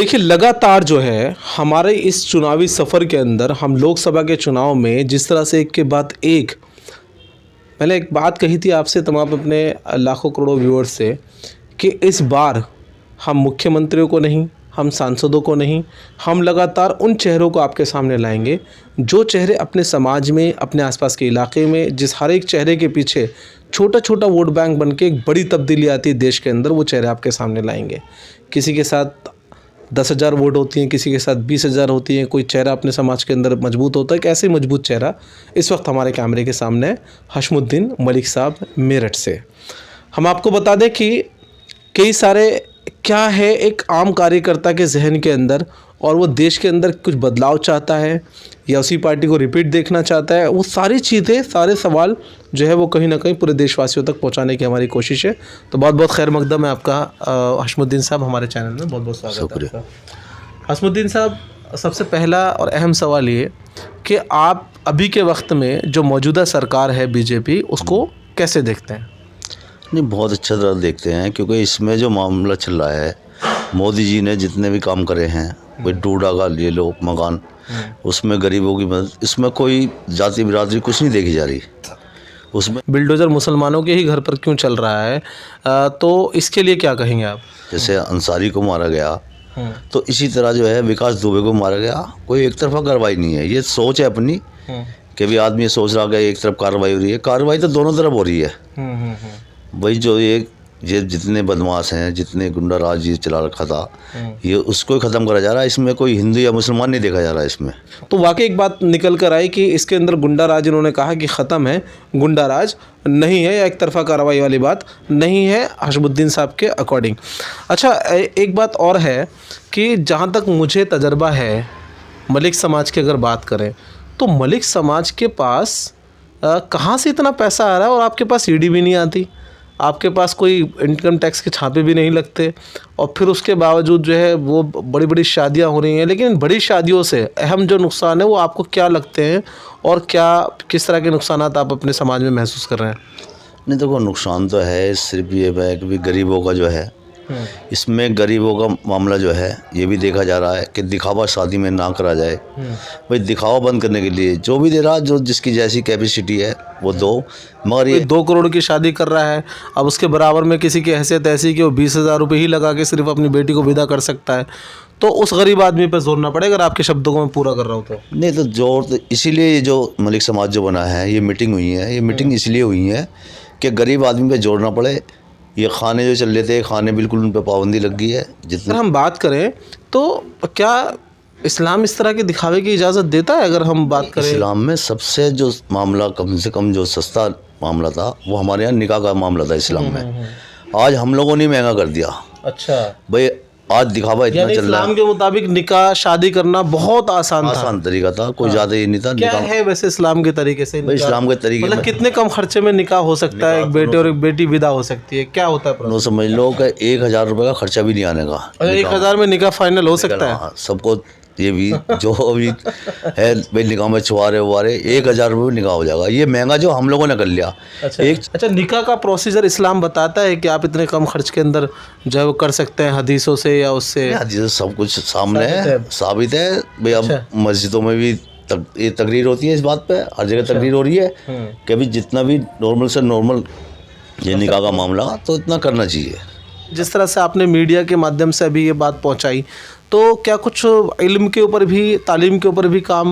देखिए लगातार जो है हमारे इस चुनावी सफ़र के अंदर हम लोकसभा के चुनाव में जिस तरह से एक के बाद एक, मैंने एक बात कही थी आपसे तमाम अपने लाखों करोड़ों व्यूअर्स से कि इस बार हम मुख्यमंत्रियों को नहीं, हम सांसदों को नहीं, हम लगातार उन चेहरों को आपके सामने लाएंगे जो चेहरे अपने समाज में, अपने आसपास के इलाके में, जिस हर एक चेहरे के पीछे छोटा छोटा वोट बैंक बन के एक बड़ी तब्दीली आती है देश के अंदर, वो चेहरे आपके सामने लाएंगे। किसी के साथ 10,000 वोट होती हैं, किसी के साथ 20,000 होती हैं। कोई चेहरा अपने समाज के अंदर मजबूत होता है। एक ऐसे मजबूत चेहरा इस वक्त हमारे कैमरे के सामने है, हशमुद्दीन मलिक साहब मेरठ से। हम आपको बता दें कि कई सारे क्या है एक आम कार्यकर्ता के जहन के अंदर, और वो देश के अंदर कुछ बदलाव चाहता है या उसी पार्टी को रिपीट देखना चाहता है, वो सारी चीज़ें, सारे सवाल जो है वो कहीं ना कहीं पूरे देशवासियों तक पहुंचाने की हमारी कोशिश है। तो बहुत बहुत खैर मकदम है आपका हशमुद्दीन साहब हमारे चैनल में, बहुत बहुत स्वागत है आपका। हशमुद्दीन साहब, सबसे पहला और अहम सवाल ये कि आप अभी के वक्त में जो मौजूदा सरकार है बीजेपी, उसको कैसे देखते हैं? नहीं, बहुत अच्छा तरह देखते हैं, क्योंकि इसमें जो मामला चल रहा है, मोदी जी ने जितने भी काम करे हैं, भाई डूडा का ले लो मकान, उसमें गरीबों की मदद, इसमें कोई जाति बिरादरी कुछ नहीं देखी जा रही। उसमें बिल्डोजर मुसलमानों के ही घर पर क्यों चल रहा है, तो इसके लिए क्या कहेंगे आप? जैसे अंसारी को मारा गया, तो इसी तरह जो है विकास दुबे को मारा गया। कोई एक तरफा कार्रवाई नहीं है, ये सोच है अपनी कि भी आदमी सोच रहा है एक तरफ कार्रवाई हो रही है। कार्रवाई तो दोनों तरफ हो रही है। भाई जो ये जितने बदमाश हैं, जितने गुंडा राज ये चला रखा था, ये उसको ही ख़त्म करा जा रहा है। इसमें कोई हिंदू या मुसलमान नहीं देखा जा रहा है इसमें। तो वाकई एक बात निकल कर आई कि इसके अंदर गुंडा राज, इन्होंने कहा कि ख़त्म है, गुंडा राज नहीं है या एक तरफा कार्रवाई वाली बात नहीं है हशमुद्दीन साहब के अकॉर्डिंग। अच्छा, एक बात और है कि जहाँ तक मुझे तजर्बा है मलिक समाज की अगर बात करें, तो मलिक समाज के पास कहाँ से इतना पैसा आ रहा है? और आपके पास ईडी भी नहीं आती, आपके पास कोई इनकम टैक्स के छापे भी नहीं लगते, और फिर उसके बावजूद जो है वो बड़ी बड़ी शादियां हो रही हैं। लेकिन इन बड़ी शादियों से अहम जो नुकसान है वो आपको क्या लगते हैं, और किस तरह के नुकसान आप अपने समाज में महसूस कर रहे हैं? नहीं, देखो नुकसान तो है, सिर्फ ये है कि गरीबों का जो है, इसमें गरीबों का मामला जो है ये भी देखा जा रहा है कि दिखावा शादी में ना करा जाए। भाई दिखावा बंद करने के लिए जो भी दे रहा, जो जिसकी जैसी कैपेसिटी है वो दो, मगर ये 2 करोड़ की शादी कर रहा है, अब उसके बराबर में किसी की हैसियत ऐसी कि वो 20,000 रुपये ही लगा के सिर्फ अपनी बेटी को विदा कर सकता है, तो उस गरीब आदमी पर जोर ना पड़े। अगर आपके शब्दों को मैं पूरा कर रहा हूँ तो नहीं, तो जोर तो इसीलिए ये जो मलिक समाज जो बना है, ये मीटिंग हुई है, ये मीटिंग इसलिए हुई है कि गरीब आदमी पे जोर ना पड़े। ये खाने जो चल रहे थे, खाने बिल्कुल उन पर पाबंदी लग गई है। जितना हम बात करें तो क्या इस्लाम इस तरह के दिखावे की इजाज़त देता है? अगर हम बात करें इस्लाम में सबसे जो मामला कम से कम जो सस्ता मामला था वो हमारे यहाँ निकाह का मामला था इस्लाम में। आज हम लोगों ने महंगा कर दिया। अच्छा भाई, आज दिखावा इतना चल रहा है। इस्लाम के मुताबिक निकाह शादी करना बहुत आसान तरीका था, कोई ज़्यादा ये नहीं था। क्या है वैसे इस्लाम के तरीके से? इस्लाम के तरीके मतलब कितने कम खर्चे में निकाह हो सकता है, एक बेटे और एक बेटी विदा हो सकती है? क्या होता है? नो, समझ लो कि 1,000 रुपये का खर्चा भी नहीं आने का। 1,000 में निकाह फाइनल हो सकता है? सबको ये भी जो अभी है भाई निकाह में छुआरे हुआरे 1,000 रुपये में निकाह हो जाएगा। ये महंगा जो हम लोगों ने कर लिया। अच्छा, निकाह का प्रोसीजर इस्लाम बताता है कि आप इतने कम खर्च के अंदर जो है वो कर सकते हैं, हदीसों से या उससे? हदीसों सब कुछ सामने है, साबित है भाई। अब मस्जिदों में भी ये तकरीर होती है इस बात पे, हर जगह तकरीर हो रही है कि अभी जितना भी नॉर्मल से नॉर्मल ये निकाह का मामला, तो इतना करना चाहिए। जिस तरह से आपने मीडिया के माध्यम से अभी ये बात पहुंचाई, तो क्या कुछ इल्म के ऊपर भी, तालीम के ऊपर भी काम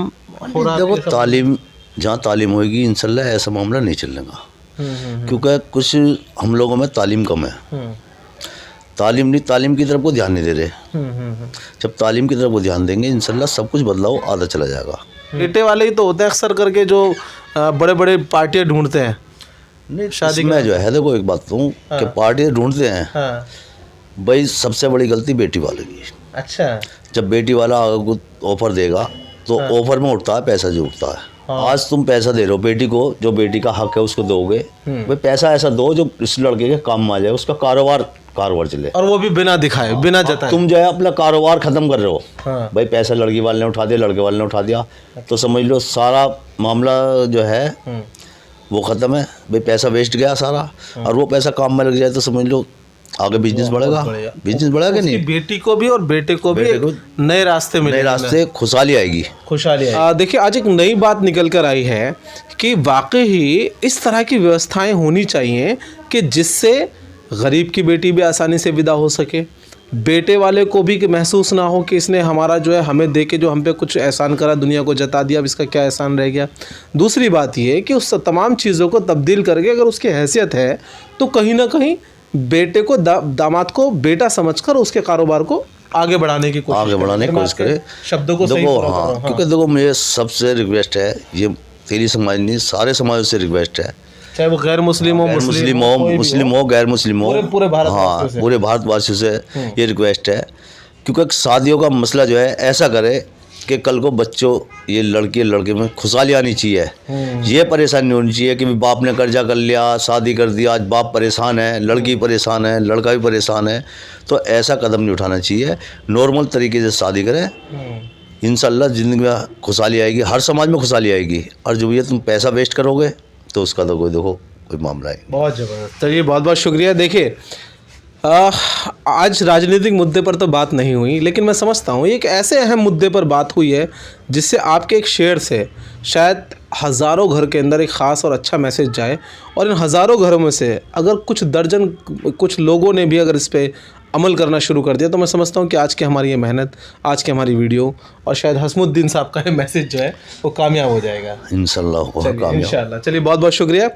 हो रहा है? देखो, तालीम जहाँ तालीम होगी इंशाल्लाह ऐसा मामला नहीं चलेगा, क्योंकि कुछ हम लोगों में तालीम कम है। तालीम की तरफ को ध्यान नहीं दे रहे। जब तालीम की तरफ को ध्यान देंगे इंशाल्लाह सब कुछ बदलाव आधा चला जाएगा। बेटे वाले ही तो होते हैं अक्सर करके जो बड़े बड़े पार्टियाँ ढूंढते हैं। नहीं, शादी में जो है, देखो एक बात कहूँ कि पार्टियाँ ढूंढते हैं, भाई सबसे बड़ी गलती बेटी वाले की। अच्छा, जब बेटी वाला ऑफर देगा तो ऑफर में उठता है पैसा जो उठता है। आज तुम पैसा दे रहे हो बेटी को, जो बेटी का हक है उसको दोगे, भाई पैसा ऐसा दो जो इस लड़के के काम में आ जाए, उसका कारोबार चले, और वो भी बिना दिखाए, बिना जताए। तुम जो है अपना कारोबार खत्म कर रहे हो। भाई पैसा लड़की वाले ने उठा दिया, लड़के वाले ने उठा दिया, तो समझ लो सारा मामला जो है वो ख़त्म है। भाई पैसा वेस्ट गया सारा, और वो पैसा काम में लग जाए तो समझ लो आगे बिजनेस बढ़ेगा, बिजनेस बढ़ेगा कि उसकी नहीं, बेटी को भी और बेटे को भी बेटे एक को नए रास्ते नए मिलेंगे, रास्ते खुशहाली आएगी। खुशहाली है। देखिए आज एक नई बात निकल कर आई है कि वाकई ही इस तरह की व्यवस्थाएं होनी चाहिए कि जिससे गरीब की बेटी भी आसानी से विदा हो सके, बेटे वाले को भी कि महसूस ना हो कि इसने हमारा जो है हमें दे के जो हम पे कुछ एहसान करा, दुनिया को जता दिया, अब इसका क्या एहसान रह गया। दूसरी बात ये कि उस तमाम चीज़ों को तब्दील करके अगर उसकी हैसियत है तो कहीं ना कहीं बेटे को दामाद को बेटा समझकर उसके कारोबार को आगे बढ़ाने की कोशिश आगे बढ़ाने की कोशिश करे। शब्दों को सही देखो पूरा हाँ, करो, हाँ। क्योंकि देखो मेरे सबसे रिक्वेस्ट है, ये तेरी समाज नहीं सारे समाज से रिक्वेस्ट है, चाहे वो गैर मुस्लिम हो, मुस्लिम हो, मुस्लिम हो, गैर मुस्लिम हो, पूरे भारतवासियों हाँ से। पूरे भारतवासियों से ये रिक्वेस्ट है, क्योंकि शादियों का मसला जो है ऐसा करे कि कल को बच्चों ये लड़के लड़के में खुशहाली आनी चाहिए। ये परेशानी नहीं होनी चाहिए कि भी बाप ने कर्जा कर लिया, शादी कर दिया, आज बाप परेशान है, लड़की परेशान है, लड़का भी परेशान है। तो ऐसा कदम नहीं उठाना चाहिए, नॉर्मल तरीके से शादी करें, इंशाल्लाह ज़िंदगी में खुशहाली आएगी, हर समाज में खुशहाली आएगी। और जो ये तुम पैसा वेस्ट करोगे तो उसका तो कोई देखो कोई मामला है। बहुत ज़बरदस्त, चलिए बहुत बहुत शुक्रिया। देखिए आज राजनीतिक मुद्दे पर तो बात नहीं हुई, लेकिन मैं समझता हूँ एक ऐसे अहम मुद्दे पर बात हुई है जिससे आपके एक शेयर से शायद हज़ारों घर के अंदर एक ख़ास और अच्छा मैसेज जाए, और इन हज़ारों घरों में से अगर कुछ दर्जन कुछ लोगों ने भी अगर इस पर अमल करना शुरू कर दिया तो मैं समझता हूँ कि आज की हमारी ये मेहनत, आज की हमारी वीडियो और शायद हसमुद्दीन साहब का ये मैसेज जो है वो कामयाब हो जाएगा इंशाल्लाह इंशाल्लाह। चलिए बहुत बहुत शुक्रिया।